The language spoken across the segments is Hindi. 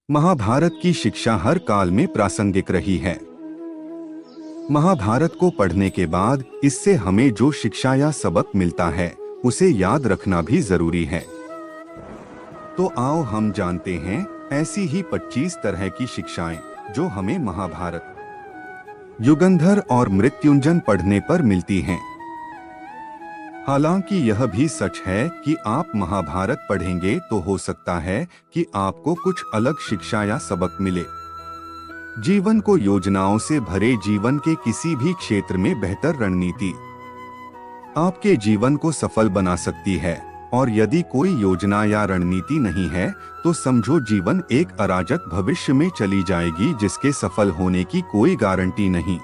महाभारत की शिक्षा हर काल में प्रासंगिक रही है। महाभारत को पढ़ने के बाद इससे हमें जो शिक्षा या सबक मिलता है उसे याद रखना भी जरूरी है। तो आओ हम जानते हैं ऐसी ही 25 तरह की शिक्षाएं जो हमें महाभारत, युगंधर और मृत्युंजय पढ़ने पर मिलती हैं। हालांकि यह भी सच है कि आप महाभारत पढ़ेंगे तो हो सकता है कि आपको कुछ अलग शिक्षा या सबक मिले। जीवन को योजनाओं से भरे जीवन के किसी भी क्षेत्र में बेहतर रणनीति आपके जीवन को सफल बना सकती है, और यदि कोई योजना या रणनीति नहीं है तो समझो जीवन एक अराजक भविष्य में चली जाएगी जिसके सफल होने की कोई गारंटी नहीं।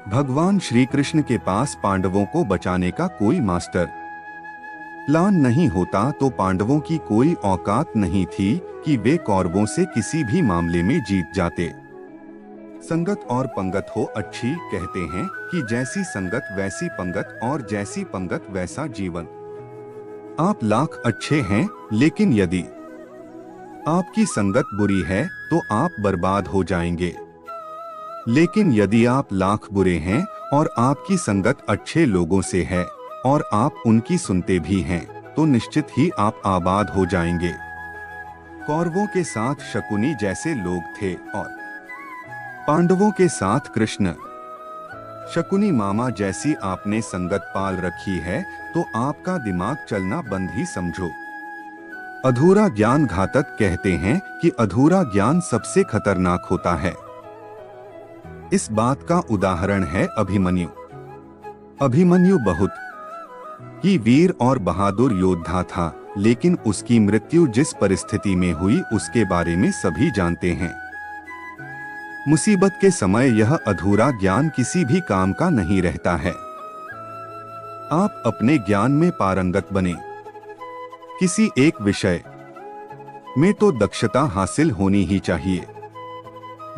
भगवान श्री कृष्ण के पास पांडवों को बचाने का कोई मास्टर प्लान नहीं होता तो पांडवों की कोई औकात नहीं थी कि वे कौरवों से किसी भी मामले में जीत जाते। संगत और पंगत हो अच्छी, कहते हैं कि जैसी संगत वैसी पंगत और जैसी पंगत वैसा जीवन। आप लाख अच्छे हैं लेकिन यदि आपकी संगत बुरी है तो आप बर्बाद हो जाएंगे, लेकिन यदि आप लाख बुरे हैं और आपकी संगत अच्छे लोगों से है और आप उनकी सुनते भी हैं तो निश्चित ही आप आबाद हो जाएंगे। कौरवों के साथ शकुनी जैसे लोग थे और पांडवों के साथ कृष्ण, शकुनी मामा जैसी आपने संगत पाल रखी है तो आपका दिमाग चलना बंद ही समझो। अधूरा ज्ञान घातक, कहते हैं कि अधूरा ज्ञान सबसे खतरनाक होता है। इस बात का उदाहरण है अभिमन्यु। अभिमन्यु बहुत ही वीर और बहादुर योद्धा था, लेकिन उसकी मृत्यु जिस परिस्थिति में हुई उसके बारे में सभी जानते हैं। मुसीबत के समय यह अधूरा ज्ञान किसी भी काम का नहीं रहता है। आप अपने ज्ञान में पारंगत बने। किसी एक विषय में तो दक्षता हासिल होनी ही चाहिए।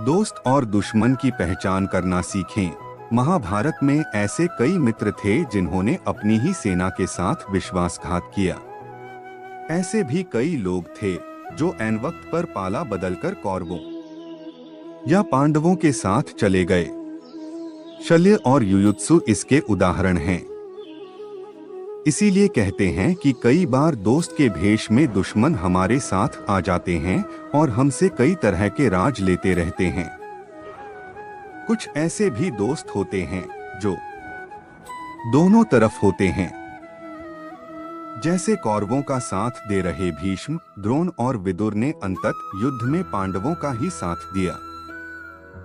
दोस्त और दुश्मन की पहचान करना सीखें। महाभारत में ऐसे कई मित्र थे जिन्होंने अपनी ही सेना के साथ विश्वासघात किया। ऐसे भी कई लोग थे जो ऐन वक्त पर पाला बदलकर कौरवों या पांडवों के साथ चले गए। शल्य और युयुत्सु इसके उदाहरण हैं। इसीलिए कहते हैं कि कई बार दोस्त के भेष में दुश्मन हमारे साथ आ जाते हैं और हमसे कई तरह के राज लेते रहते हैं। कुछ ऐसे भी दोस्त होते हैं जो दोनों तरफ होते हैं, जैसे कौरवों का साथ दे रहे भीष्म, द्रोण और विदुर ने अंतत युद्ध में पांडवों का ही साथ दिया।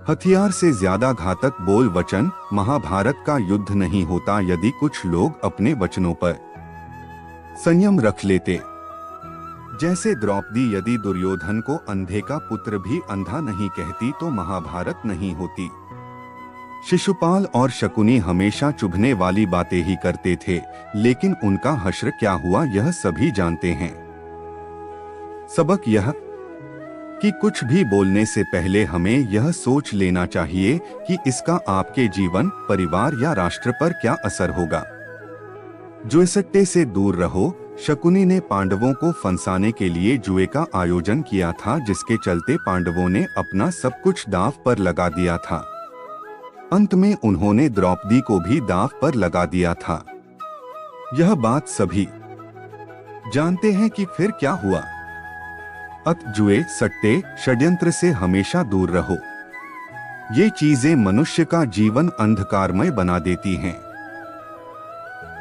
हथियार से ज्यादा घातक बोल वचन। महाभारत का युद्ध नहीं होता यदि कुछ लोग अपने वचनों पर संयम रख लेते। जैसे द्रौपदी यदि दुर्योधन को अंधे का पुत्र भी अंधा नहीं कहती तो महाभारत नहीं होती। शिशुपाल और शकुनी हमेशा चुभने वाली बातें ही करते थे, लेकिन उनका हश्र क्या हुआ यह सभी जानते हैं। सबक यह कि कुछ भी बोलने से पहले हमें यह सोच लेना चाहिए कि इसका आपके जीवन, परिवार या राष्ट्र पर क्या असर होगा। जुएसट्टे से दूर रहो। शकुनी ने पांडवों को फंसाने के लिए जुए का आयोजन किया था, जिसके चलते पांडवों ने अपना सब कुछ दांव पर लगा दिया था। अंत में उन्होंने द्रौपदी को भी दांव पर लगा दिया था। यह बात सभी जानते हैं कि फिर क्या हुआ। अत जुए, सट्टे, षड्यंत्र से हमेशा दूर रहो। ये चीजें मनुष्य का जीवन अंधकारमय बना देती हैं।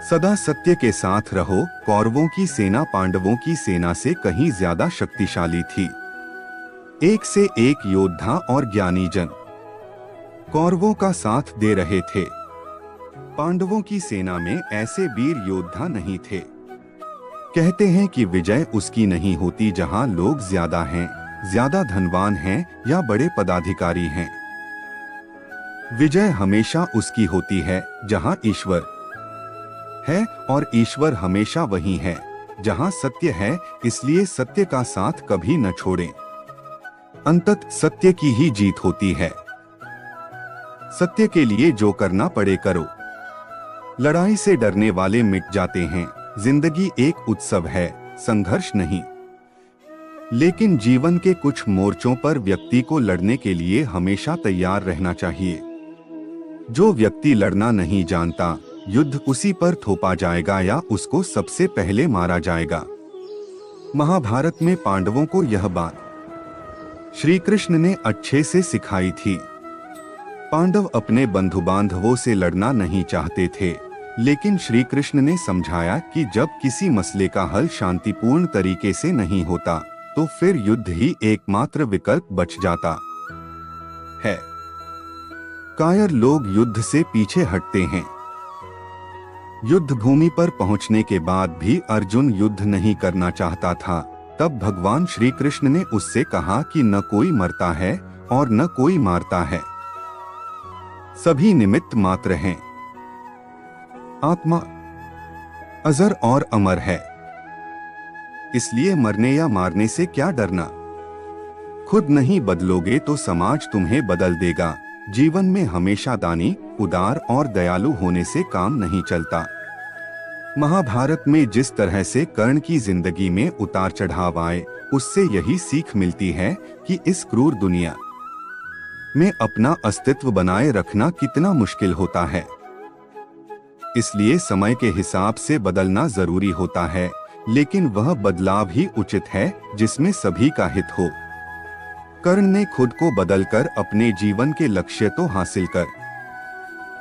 सदा सत्य के साथ रहो। कौरवों की सेना पांडवों की सेना से कहीं ज्यादा शक्तिशाली थी। एक से एक योद्धा और ज्ञानी जन कौरवों का साथ दे रहे थे। पांडवों की सेना में ऐसे वीर योद्धा नहीं थे। कहते हैं कि विजय उसकी नहीं होती जहां लोग ज्यादा हैं, ज्यादा धनवान हैं या बड़े पदाधिकारी हैं। विजय हमेशा उसकी होती है जहां ईश्वर है, और ईश्वर हमेशा वही है जहां सत्य है। इसलिए सत्य का साथ कभी न छोड़ें। अंतत सत्य की ही जीत होती है। सत्य के लिए जो करना पड़े करो। लड़ाई से डरने वाले मिट जाते हैं। जिंदगी एक उत्सव है, संघर्ष नहीं। लेकिन जीवन के कुछ मोर्चों पर व्यक्ति को लड़ने के लिए हमेशा तैयार रहना चाहिए। जो व्यक्ति लड़ना नहीं जानता, युद्ध उसी पर थोपा जाएगा या उसको सबसे पहले मारा जाएगा। महाभारत में पांडवों को यह बात श्री कृष्ण ने अच्छे से सिखाई थी। पांडव अपने बंधु बांधवों से लड़ना नहीं चाहते थे, लेकिन श्री कृष्ण ने समझाया कि जब किसी मसले का हल शांतिपूर्ण तरीके से नहीं होता, तो फिर युद्ध ही एकमात्र विकल्प बच जाता है। कायर लोग युद्ध से पीछे हटते हैं। युद्ध भूमि पर पहुंचने के बाद भी अर्जुन युद्ध नहीं करना चाहता था। तब भगवान श्री कृष्ण ने उससे कहा कि न कोई मरता है और न कोई मारता है, सभी निमित्त मात्र हैं। आत्मा अजर और अमर है, इसलिए मरने या मारने से क्या डरना। खुद नहीं बदलोगे तो समाज तुम्हें बदल देगा। जीवन में हमेशा दानी, उदार और दयालु होने से काम नहीं चलता। महाभारत में जिस तरह से कर्ण की जिंदगी में उतार चढ़ाव आए, उससे यही सीख मिलती है कि इस क्रूर दुनिया में अपना अस्तित्व बनाए रखना कितना मुश्किल होता है। इसलिए समय के हिसाब से बदलना जरूरी होता है, लेकिन वह बदलाव ही उचित है जिसमें सभी का हित हो। कर्ण ने खुद को बदलकर अपने जीवन के लक्ष्य तो हासिल कर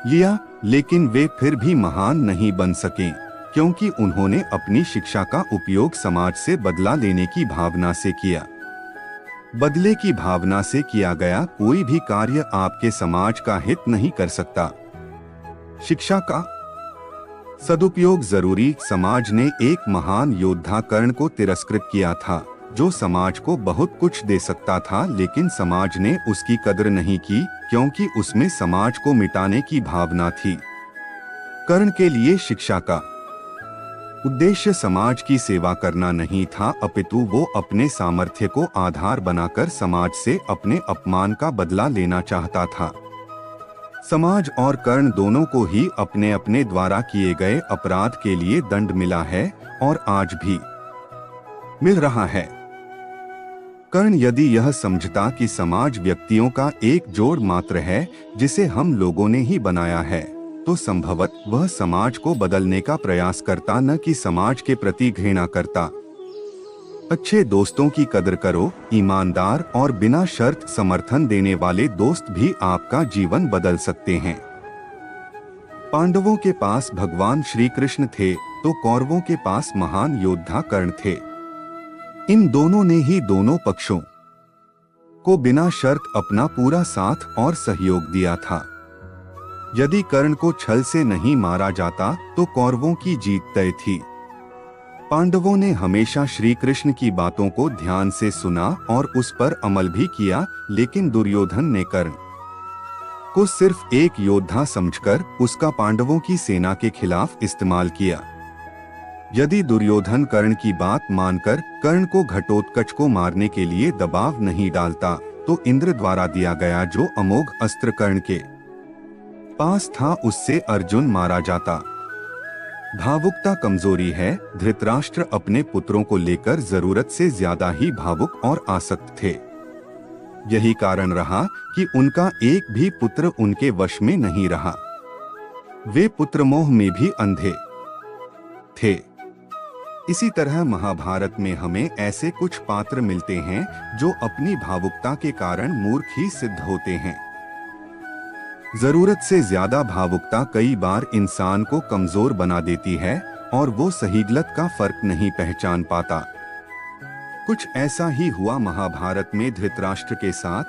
लिया, लेकिन वे फिर भी महान नहीं बन सके, क्योंकि उन्होंने अपनी शिक्षा का उपयोग समाज से बदला लेने की भावना से किया। बदले की भावना से किया गया कोई भी कार्य आपके समाज का हित नहीं कर सकता। शिक्षा का सदुपयोग जरूरी। समाज ने एक महान योद्धा कर्ण को तिरस्कृत किया था, जो समाज को बहुत कुछ दे सकता था, लेकिन समाज ने उसकी कदर नहीं की, क्योंकि उसमें समाज को मिटाने की भावना थी। कर्ण के लिए शिक्षा का उद्देश्य समाज की सेवा करना नहीं था, अपितु वो अपने सामर्थ्य को आधार बनाकर समाज से अपने अपमान का बदला लेना चाहता था। समाज और कर्ण दोनों को ही अपने अपने द्वारा किए गए अपराध के लिए दंड मिला है और आज भी मिल रहा है। कर्ण यदि यह समझता कि समाज व्यक्तियों का एक जोड़ मात्र है जिसे हम लोगों ने ही बनाया है, तो संभवत वह समाज को बदलने का प्रयास करता, न कि समाज के प्रति घृणा करता। अच्छे दोस्तों की कदर करो। ईमानदार और बिना शर्त समर्थन देने वाले दोस्त भी आपका जीवन बदल सकते हैं। पांडवों के पास भगवान श्री कृष्ण थे, तो कौरवों के पास महान योद्धा कर्ण थे। इन दोनों ने ही दोनों पक्षों को बिना शर्त अपना पूरा साथ और सहयोग दिया था। यदि कर्ण को छल से नहीं मारा जाता, तो कौरवों की जीत तय थी। पांडवों ने हमेशा श्री कृष्ण की बातों को ध्यान से सुना और उस पर अमल भी किया, लेकिन दुर्योधन ने कर्ण को सिर्फ एक योद्धा समझकर उसका पांडवों की सेना के खिलाफ इस्तेमाल किया। यदि दुर्योधन कर्ण की बात मानकर कर्ण को घटोत्कच को मारने के लिए दबाव नहीं डालता, तो इंद्र द्वारा दिया गया जो अमोघ अस्त्र कर्ण के पास था, उससे अर्जुन मारा जाता। भावुकता कमजोरी है। धृतराष्ट्र अपने पुत्रों को लेकर जरूरत से ज्यादा ही भावुक और आसक्त थे। यही कारण रहा कि उनका एक भी पुत्र उनके वश में नहीं रहा। वे पुत्र मोह में भी अंधे थे। इसी तरह महाभारत में हमें ऐसे कुछ पात्र मिलते हैं जो अपनी भावुकता के कारण मूर्ख ही सिद्ध होते हैं। जरूरत से ज्यादा भावुकता कई बार इंसान को कमजोर बना देती है और वो सही गलत का फर्क नहीं पहचान पाता। कुछ ऐसा ही हुआ महाभारत में धृतराष्ट्र के साथ,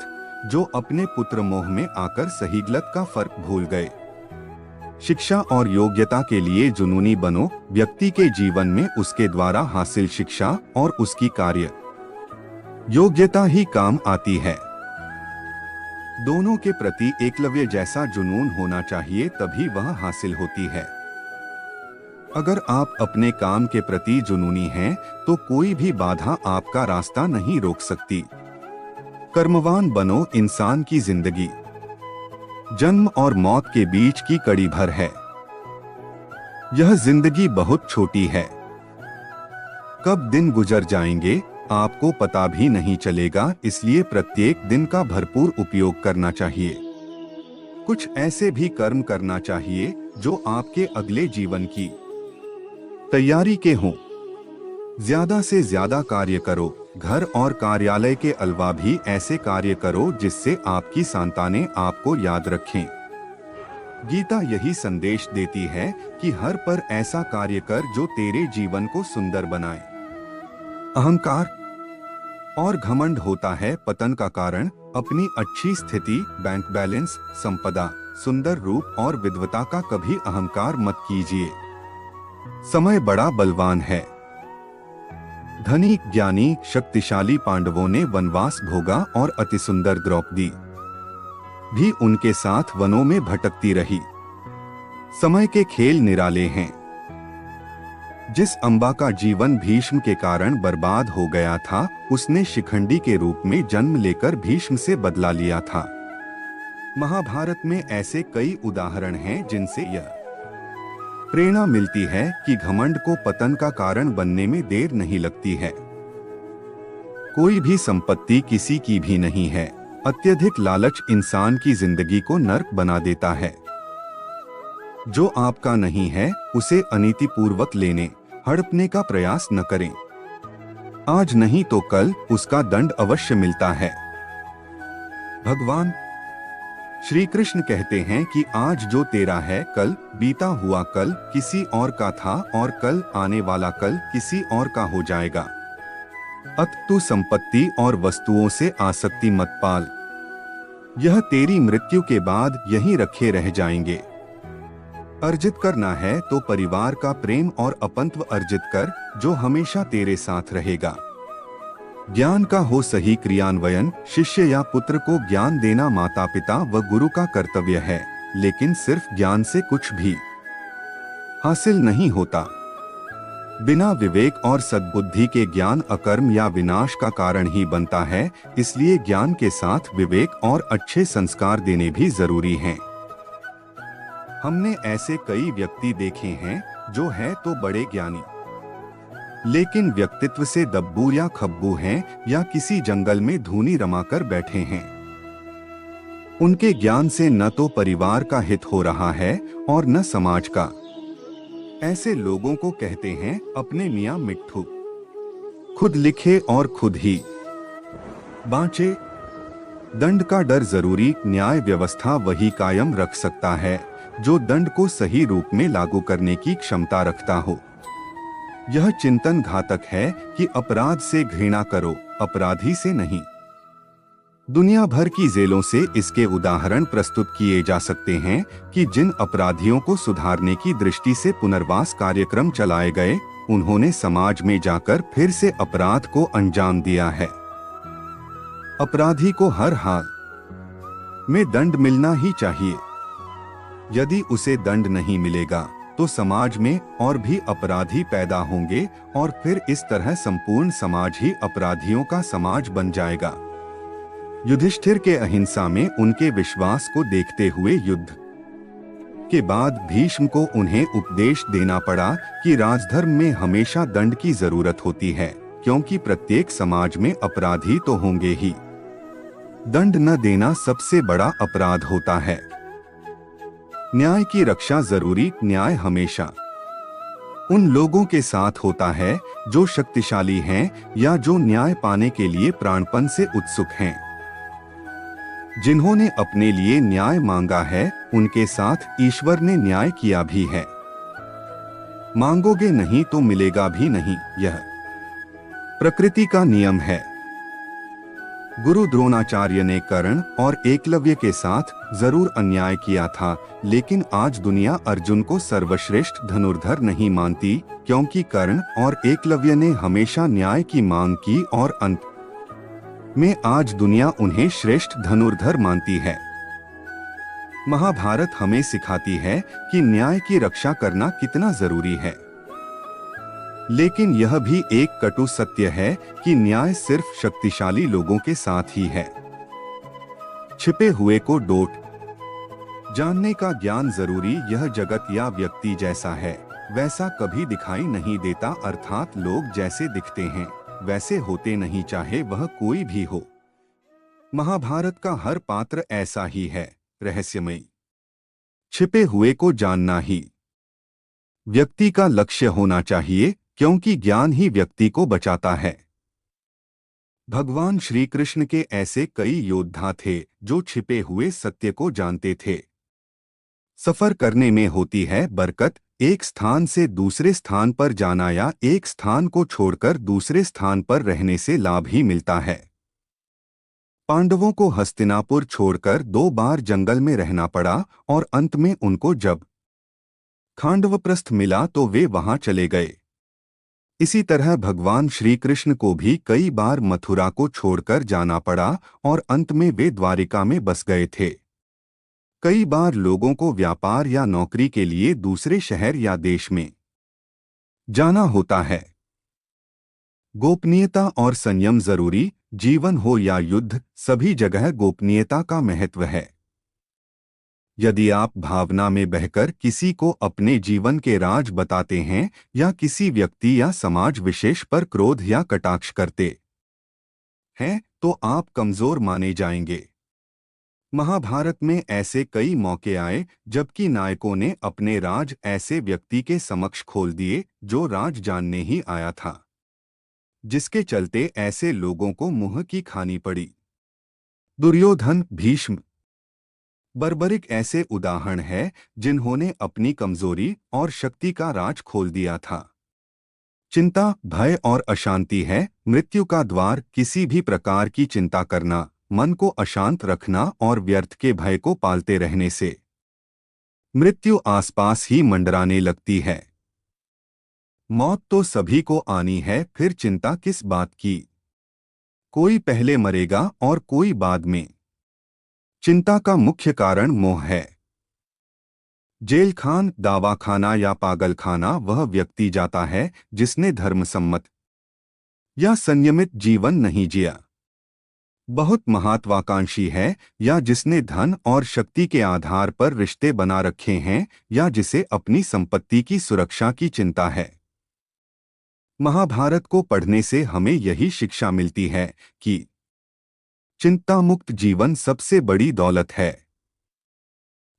जो अपने पुत्र मोह में आकर सही गलत का फर्क भूल गए। शिक्षा और योग्यता के लिए जुनूनी बनो। व्यक्ति के जीवन में उसके द्वारा हासिल शिक्षा और उसकी कार्य योग्यता ही काम आती है। दोनों के प्रति एकलव्य जैसा जुनून होना चाहिए, तभी वह हासिल होती है। अगर आप अपने काम के प्रति जुनूनी हैं, तो कोई भी बाधा आपका रास्ता नहीं रोक सकती। कर्मवान बनो। इंसान की जिंदगी जन्म और मौत के बीच की कड़ी भर है। यह जिंदगी बहुत छोटी है। कब दिन गुजर जाएंगे आपको पता भी नहीं चलेगा, इसलिए प्रत्येक दिन का भरपूर उपयोग करना चाहिए। कुछ ऐसे भी कर्म करना चाहिए जो आपके अगले जीवन की तैयारी के हों। ज्यादा से ज्यादा कार्य करो। घर और कार्यालय के अलावा भी ऐसे कार्य करो जिससे आपकी संतानें आपको याद रखें। गीता यही संदेश देती है कि हर पर ऐसा कार्य कर जो तेरे जीवन को सुंदर बनाए। अहंकार और घमंड होता है पतन का कारण। अपनी अच्छी स्थिति, बैंक बैलेंस, संपदा, सुंदर रूप और विद्वता का कभी अहंकार मत कीजिए। समय बड़ा बलवान है। धनी, ज्ञानी, शक्तिशाली पांडवों ने वनवास भोगा और अति सुंदर द्रौपदी भी उनके साथ वनों में भटकती रही। समय के खेल निराले हैं। जिस अम्बा का जीवन भीष्म के कारण बर्बाद हो गया था, उसने शिखंडी के रूप में जन्म लेकर भीष्म से बदला लिया था। महाभारत में ऐसे कई उदाहरण हैं जिनसे यह प्रेरणा मिलती है कि घमंड को पतन का कारण बनने में देर नहीं लगती है। कोई भी संपत्ति किसी की भी नहीं है। अत्यधिक लालच इंसान की जिंदगी को नर्क बना देता है। जो आपका नहीं है उसे अनीतिपूर्वक लेने, हड़पने का प्रयास न करें। आज नहीं तो कल उसका दंड अवश्य मिलता है। भगवान श्री कृष्ण कहते हैं कि आज जो तेरा है कल बीता हुआ कल किसी और का था और कल आने वाला कल किसी और का हो जाएगा। तू संपत्ति और वस्तुओं से आसक्ति मत पाल। यह तेरी मृत्यु के बाद यहीं रखे रह जाएंगे। अर्जित करना है तो परिवार का प्रेम और अपनत्व अर्जित कर, जो हमेशा तेरे साथ रहेगा। ज्ञान का हो सही क्रियान्वयन। शिष्य या पुत्र को ज्ञान देना माता पिता व गुरु का कर्तव्य है, लेकिन सिर्फ ज्ञान से कुछ भी हासिल नहीं होता। बिना विवेक और सद्बुद्धि के ज्ञान अकर्म या विनाश का कारण ही बनता है। इसलिए ज्ञान के साथ विवेक और अच्छे संस्कार देने भी जरूरी हैं। हमने ऐसे कई व्यक्ति देखे हैं जो है तो बड़े ज्ञानी, लेकिन व्यक्तित्व से दब्बू या खब्बू हैं या किसी जंगल में धूनी रमाकर बैठे हैं। उनके ज्ञान से न तो परिवार का हित हो रहा है और न समाज का। ऐसे लोगों को कहते हैं अपने मियां मिट्ठू। खुद लिखे और खुद ही बांचे। दंड का डर जरूरी। न्याय व्यवस्था वही कायम रख सकता है जो दंड को सही रूप में लागू करने की क्षमता रखता हो। यह चिंतन घातक है कि अपराध से घृणा करो, अपराधी से नहीं। दुनिया भर की जेलों से इसके उदाहरण प्रस्तुत किए जा सकते हैं कि जिन अपराधियों को सुधारने की दृष्टि से पुनर्वास कार्यक्रम चलाए गए, उन्होंने समाज में जाकर फिर से अपराध को अंजाम दिया है। अपराधी को हर हाल में दंड मिलना ही चाहिए। यदि उसे दंड नहीं मिलेगा तो समाज में और भी अपराधी पैदा होंगे और फिर इस तरह संपूर्ण समाज ही अपराधियों का समाज बन जाएगा। युधिष्ठिर के अहिंसा में उनके विश्वास को देखते हुए युद्ध के बाद भीष्म को उन्हें उपदेश देना पड़ा कि राजधर्म में हमेशा दंड की जरूरत होती है, क्योंकि प्रत्येक समाज में अपराधी तो होंगे ही। दंड न देना सबसे बड़ा अपराध होता है। न्याय की रक्षा जरूरी। न्याय हमेशा उन लोगों के साथ होता है जो शक्तिशाली हैं या जो न्याय पाने के लिए प्राणपण से उत्सुक हैं। जिन्होंने अपने लिए न्याय मांगा है, उनके साथ ईश्वर ने न्याय किया भी है। मांगोगे नहीं तो मिलेगा भी नहीं, यह प्रकृति का नियम है। गुरु द्रोणाचार्य ने कर्ण और एकलव्य के साथ जरूर अन्याय किया था, लेकिन आज दुनिया अर्जुन को सर्वश्रेष्ठ धनुर्धर नहीं मानती, क्योंकि कर्ण और एकलव्य ने हमेशा न्याय की मांग की और अंत में आज दुनिया उन्हें श्रेष्ठ धनुर्धर मानती है। महाभारत हमें सिखाती है कि न्याय की रक्षा करना कितना जरूरी है, लेकिन यह भी एक कटु सत्य है कि न्याय सिर्फ शक्तिशाली लोगों के साथ ही है। छिपे हुए को डोट जानने का ज्ञान जरूरी। यह जगत या व्यक्ति जैसा है वैसा कभी दिखाई नहीं देता, अर्थात लोग जैसे दिखते हैं वैसे होते नहीं, चाहे वह कोई भी हो। महाभारत का हर पात्र ऐसा ही है, रहस्यमयी। छिपे हुए को जानना ही व्यक्ति का लक्ष्य होना चाहिए, क्योंकि ज्ञान ही व्यक्ति को बचाता है। भगवान श्री कृष्ण के ऐसे कई योद्धा थे जो छिपे हुए सत्य को जानते थे। सफर करने में होती है बरकत, एक स्थान से दूसरे स्थान पर जाना या एक स्थान को छोड़कर दूसरे स्थान पर रहने से लाभ ही मिलता है। पांडवों को हस्तिनापुर छोड़कर 2 बार जंगल में रहना पड़ा और अंत में उनको जब खांडवप्रस्थ मिला तो वे वहां चले गए। इसी तरह भगवान श्री कृष्ण को भी कई बार मथुरा को छोड़कर जाना पड़ा और अंत में वे द्वारिका में बस गए थे। कई बार लोगों को व्यापार या नौकरी के लिए दूसरे शहर या देश में जाना होता है। गोपनीयता और संयम जरूरी, जीवन हो या युद्ध, सभी जगह गोपनीयता का महत्व है। यदि आप भावना में बहकर किसी को अपने जीवन के राज बताते हैं या किसी व्यक्ति या समाज विशेष पर क्रोध या कटाक्ष करते हैं, तो आप कमजोर माने जाएंगे। महाभारत में ऐसे कई मौके आए जबकि नायकों ने अपने राज ऐसे व्यक्ति के समक्ष खोल दिए जो राज जानने ही आया था, जिसके चलते ऐसे लोगों को मुंह की खानी पड़ी। दुर्योधन, भीष्म, बर्बरिक ऐसे उदाहरण हैं जिन्होंने अपनी कमजोरी और शक्ति का राज खोल दिया था। चिंता, भय और अशांति है मृत्यु का द्वार। किसी भी प्रकार की चिंता करना, मन को अशांत रखना और व्यर्थ के भय को पालते रहने से मृत्यु आसपास ही मंडराने लगती है। मौत तो सभी को आनी है, फिर चिंता किस बात की। कोई पहले मरेगा और कोई बाद में। चिंता का मुख्य कारण मोह है। जेलखान, दावाखाना या पागलखाना वह व्यक्ति जाता है जिसने धर्मसम्मत या संयमित जीवन नहीं जिया, बहुत महत्वाकांक्षी है, या जिसने धन और शक्ति के आधार पर रिश्ते बना रखे हैं, या जिसे अपनी संपत्ति की सुरक्षा की चिंता है। महाभारत को पढ़ने से हमें यही शिक्षा मिलती है कि चिंता मुक्त जीवन सबसे बड़ी दौलत है।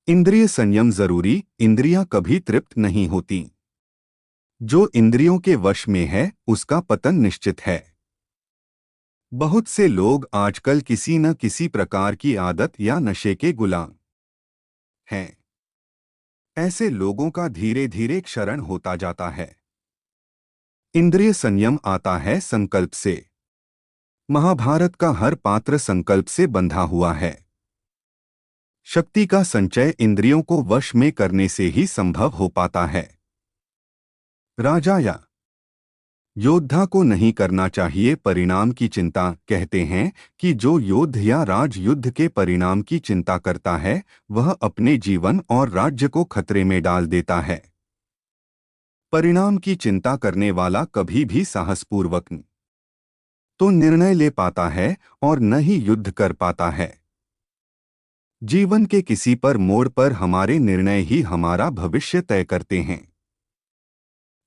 इंद्रिय संयम जरूरी, इंद्रियां कभी तृप्त नहीं होती। जो इंद्रियों के वश में है उसका पतन निश्चित है। बहुत से लोग आजकल किसी न किसी प्रकार की आदत या नशे के गुलाम हैं। ऐसे लोगों का धीरे धीरे क्षरण होता जाता है। इंद्रिय संयम आता है संकल्प से। महाभारत का हर पात्र संकल्प से बंधा हुआ है। शक्ति का संचय इंद्रियों को वश में करने से ही संभव हो पाता है। राजा या योद्धा को नहीं करना चाहिए परिणाम की चिंता। कहते हैं कि जो योद्ध या राज युद्ध के परिणाम की चिंता करता है वह अपने जीवन और राज्य को खतरे में डाल देता है। परिणाम की चिंता करने वाला कभी भी साहसपूर्वक न तो निर्णय ले पाता है और न ही युद्ध कर पाता है। जीवन के किसी पर मोड़ पर हमारे निर्णय ही हमारा भविष्य तय करते हैं।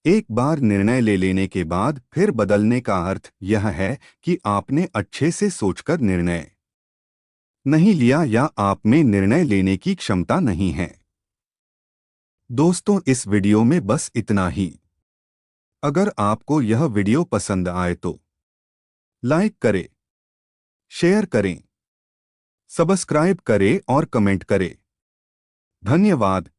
एक बार निर्णय ले लेने के बाद फिर बदलने का अर्थ यह है कि आपने अच्छे से सोचकर निर्णय नहीं लिया या आप में निर्णय लेने की क्षमता नहीं है। दोस्तों, इस वीडियो में बस इतना ही। अगर आपको यह वीडियो पसंद आए तो लाइक करें, शेयर करें, सब्सक्राइब करें और कमेंट करें। धन्यवाद।